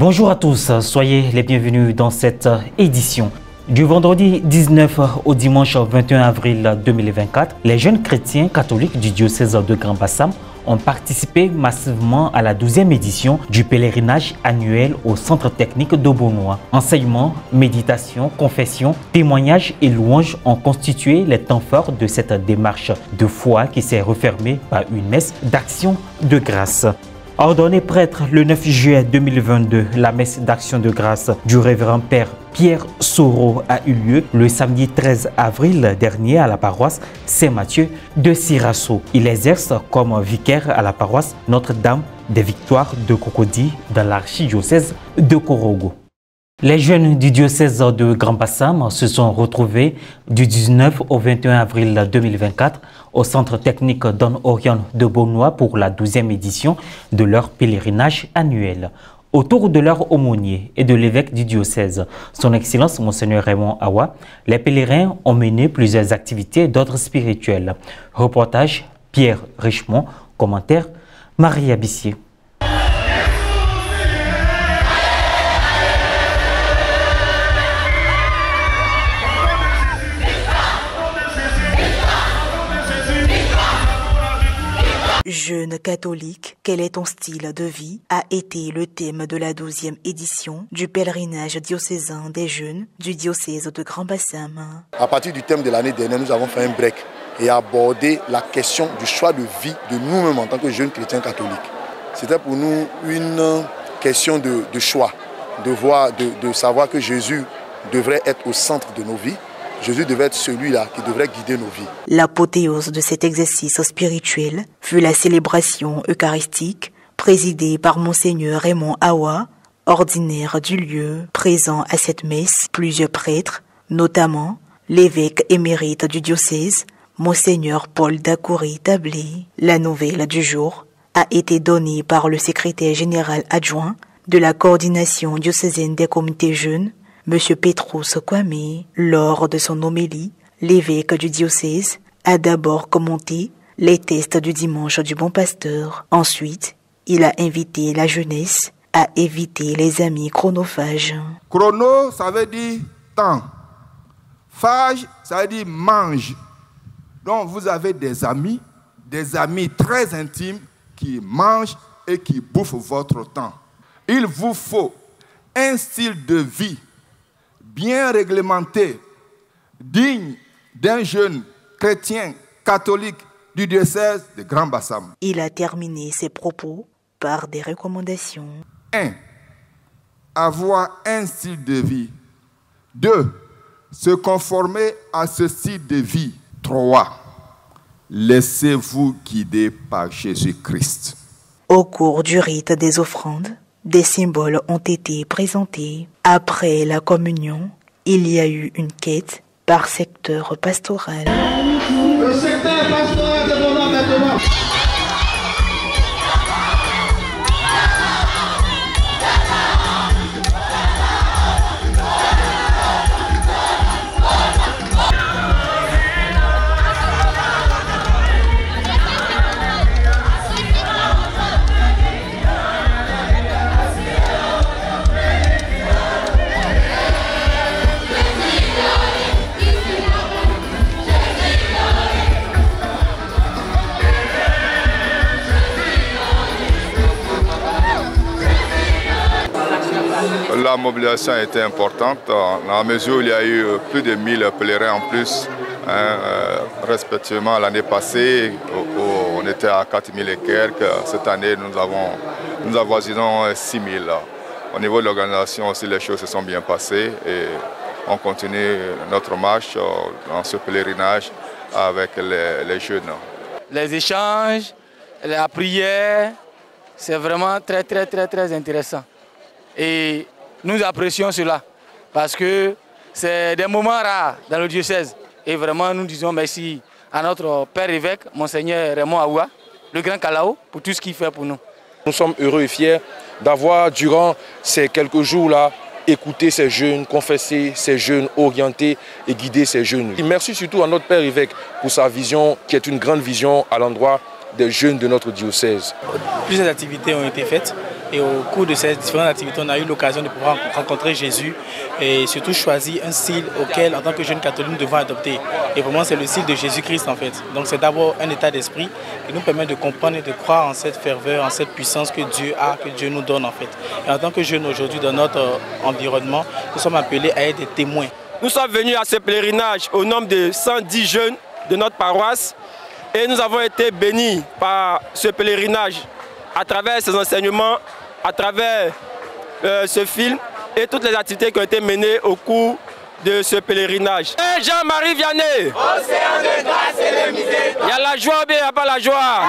Bonjour à tous, soyez les bienvenus dans cette édition. Du vendredi 19 au dimanche 21 avril 2024, les jeunes chrétiens catholiques du diocèse de Grand-Bassam ont participé massivement à la 12e édition du pèlerinage annuel au centre technique de Beaunois. Enseignements, méditation, confession, témoignages et louanges ont constitué les temps forts de cette démarche de foi qui s'est refermée par une messe d'action de grâce. Ordonné prêtre le 9 juillet 2022, la messe d'action de grâce du révérend père Pierre Soro a eu lieu le samedi 13 avril dernier à la paroisse Saint-Mathieu de Sirasso. Il exerce comme vicaire à la paroisse Notre-Dame des Victoires de Cocody dans l'archidiocèse de Korogo. Les jeunes du diocèse de Grand-Bassam se sont retrouvés du 19 au 21 avril 2024 au centre technique Don Orion de Beaunois pour la 12e édition de leur pèlerinage annuel. Autour de leur aumônier et de l'évêque du diocèse, son Excellence Monseigneur Raymond Awa, les pèlerins ont mené plusieurs activités d'ordre spirituel. Reportage Pierre Richemont, commentaire Maria Bissier. Jeune catholique, quel est ton style de vie a été le thème de la 12e édition du pèlerinage diocésain des jeunes du diocèse de Grand-Bassam. À partir du thème de l'année dernière, nous avons fait un break et abordé la question du choix de vie de nous-mêmes en tant que jeunes chrétiens catholiques. C'était pour nous une question de choix, de savoir que Jésus devrait être au centre de nos vies. Jésus devait être celui-là qui devrait guider nos vies. L'apothéose de cet exercice spirituel fut la célébration eucharistique présidée par Monseigneur Raymond Awa, ordinaire du lieu. Présent à cette messe, plusieurs prêtres, notamment l'évêque émérite du diocèse, Monseigneur Paul Dacoury-Tablé. La nouvelle du jour a été donnée par le secrétaire général adjoint de la coordination diocésaine des comités jeunes, M. Petrus Kwame. Lors de son homélie, l'évêque du diocèse a d'abord commenté les tests du dimanche du Bon Pasteur. Ensuite, il a invité la jeunesse à éviter les amis chronophages. Chrono, ça veut dire temps. Phage, ça veut dire mange. Donc vous avez des amis très intimes qui mangent et qui bouffent votre temps. Il vous faut un style de vie bien réglementé, digne d'un jeune chrétien catholique du diocèse de Grand-Bassam. Il a terminé ses propos par des recommandations. 1. Avoir un style de vie. 2. Se conformer à ce style de vie. 3. Laissez-vous guider par Jésus-Christ. Au cours du rite des offrandes, des symboles ont été présentés. Après la communion, il y a eu une quête par secteur pastoral. Le secteur pastoral de Beaunois maintenant. La mobilisation a été importante dans la mesure où il y a eu plus de 1000 pèlerins en plus, respectivement l'année passée où on était à 4000 et quelques. Cette année nous avoisinons 6000. Au niveau de l'organisation aussi les choses se sont bien passées et on continue notre marche dans ce pèlerinage avec les jeunes. Les échanges, la prière, c'est vraiment très intéressant. Et nous apprécions cela parce que c'est des moments rares dans le diocèse. Et vraiment, nous disons merci à notre père évêque, Monseigneur Raymond Awa, le grand Kalao, pour tout ce qu'il fait pour nous. Nous sommes heureux et fiers d'avoir, durant ces quelques jours-là, écouté ces jeunes, confesser ces jeunes, orienter et guider ces jeunes. Et merci surtout à notre père évêque pour sa vision, qui est une grande vision à l'endroit des jeunes de notre diocèse. Plusieurs activités ont été faites Et au cours de ces différentes activités, on a eu l'occasion de pouvoir rencontrer Jésus et surtout choisir un style auquel, en tant que jeunes catholiques, nous devons adopter. Et vraiment, c'est le style de Jésus-Christ en fait. Donc c'est d'abord un état d'esprit qui nous permet de comprendre et de croire en cette ferveur, en cette puissance que Dieu a, que Dieu nous donne en fait. Et en tant que jeunes aujourd'hui dans notre environnement, nous sommes appelés à être des témoins. Nous sommes venus à ce pèlerinage au nombre de 110 jeunes de notre paroisse et nous avons été bénis par ce pèlerinage à travers ces enseignements, à travers ce film et toutes les activités qui ont été menées au cours de ce pèlerinage. Et Jean-Marie Vianney, océan de grâce et de miséricorde. Il y a la joie ou bien il n'y a pas la joie?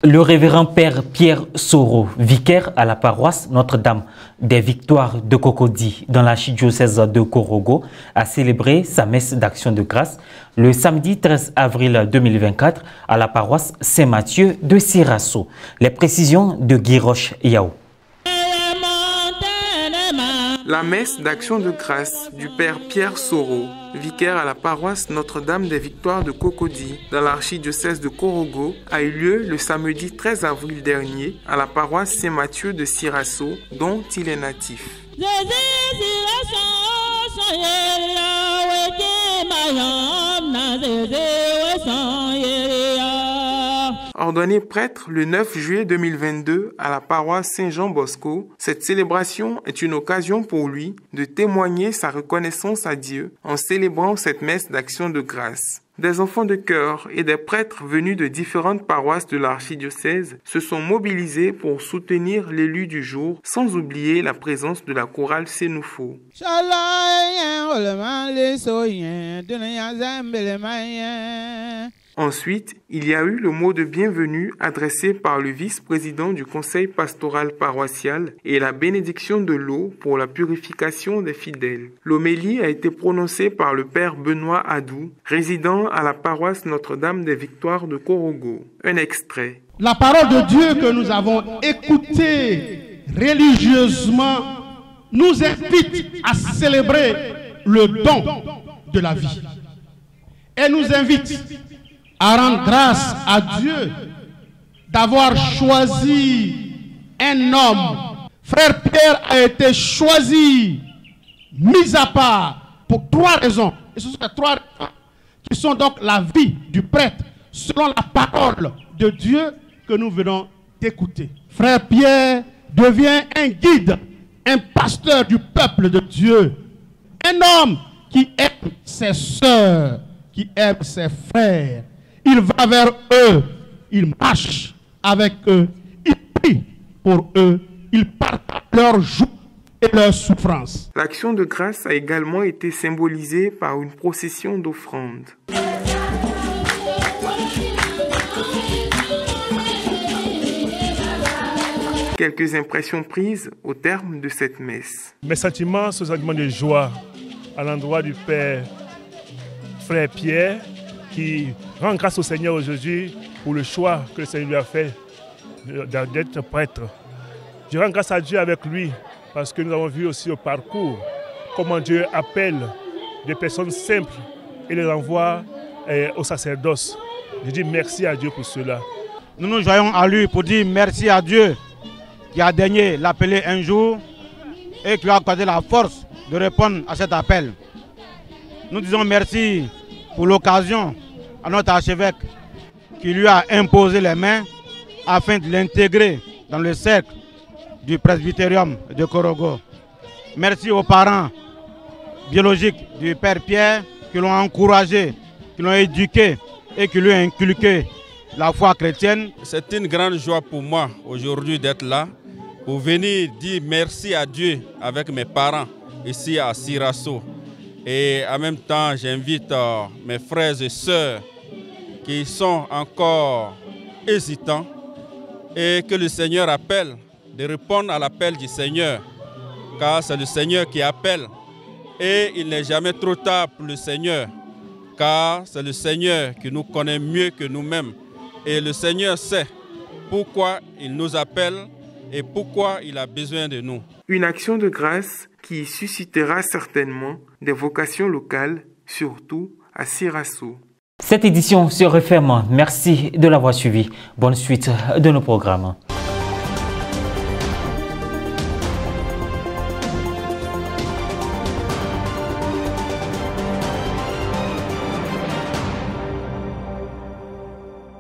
Le révérend Père Pierre Soro, vicaire à la paroisse Notre-Dame des Victoires de Cocody dans l'archidiocèse de Korogo, a célébré sa messe d'action de grâce le samedi 13 avril 2024 à la paroisse Saint-Mathieu de Sirasso. Les précisions de Guy Roche Yao. La messe d'action de grâce du Père Pierre Soro, vicaire à la paroisse Notre-Dame des Victoires de Cocody dans l'archidiocèse de Korogo, a eu lieu le samedi 13 avril dernier à la paroisse Saint-Mathieu de Sirasso, dont il est natif. Ordonné prêtre le 9 juillet 2022 à la paroisse Saint-Jean-Bosco, cette célébration est une occasion pour lui de témoigner sa reconnaissance à Dieu en célébrant cette messe d'action de grâce. Des enfants de chœur et des prêtres venus de différentes paroisses de l'archidiocèse se sont mobilisés pour soutenir l'élu du jour, sans oublier la présence de la chorale Sénoufo. Ensuite, il y a eu le mot de bienvenue adressé par le vice-président du conseil pastoral paroissial et la bénédiction de l'eau pour la purification des fidèles. L'homélie a été prononcée par le père Benoît Adou, résident à la paroisse Notre-Dame des Victoires de Korogo. Un extrait. La parole de Dieu que nous avons écoutée religieusement nous invite à célébrer le don de la vie. Elle nous invite à rendre grâce à Dieu d'avoir choisi un homme. Frère Pierre a été choisi, mis à part, pour 3 raisons. Et ce sont les 3 raisons qui sont donc la vie du prêtre, selon la parole de Dieu que nous venons d'écouter. Frère Pierre devient un guide, un pasteur du peuple de Dieu, un homme qui aime ses sœurs, qui aime ses frères. Il va vers eux, il marche avec eux, il prie pour eux, il partage leurs joies et leurs souffrances. L'action de grâce a également été symbolisée par une procession d'offrandes. Quelques impressions prises au terme de cette messe. Mes sentiments, ce sentiment de joie à l'endroit du Père Frère Pierre, qui rend grâce au Seigneur aujourd'hui pour le choix que le Seigneur lui a fait d'être prêtre. Je rends grâce à Dieu avec lui parce que nous avons vu aussi au parcours comment Dieu appelle des personnes simples et les envoie au sacerdoce. Je dis merci à Dieu pour cela. Nous nous joignons à lui pour dire merci à Dieu qui a daigné l'appeler un jour et qui lui a accordé la force de répondre à cet appel. Nous disons merci pour l'occasion à notre archevêque qui lui a imposé les mains afin de l'intégrer dans le cercle du presbytérium de Korogo. Merci aux parents biologiques du Père Pierre qui l'ont encouragé, qui l'ont éduqué et qui lui ont inculqué la foi chrétienne. C'est une grande joie pour moi aujourd'hui d'être là, pour venir dire merci à Dieu avec mes parents ici à Sirasso. Et en même temps, j'invite mes frères et sœurs qui sont encore hésitants et que le Seigneur appelle, de répondre à l'appel du Seigneur, car c'est le Seigneur qui appelle et il n'est jamais trop tard pour le Seigneur, car c'est le Seigneur qui nous connaît mieux que nous-mêmes et le Seigneur sait pourquoi il nous appelle et pourquoi il a besoin de nous. Une action de grâce qui suscitera certainement des vocations locales, surtout à Sirasso. Cette édition se referme. Merci de l'avoir suivi. Bonne suite de nos programmes.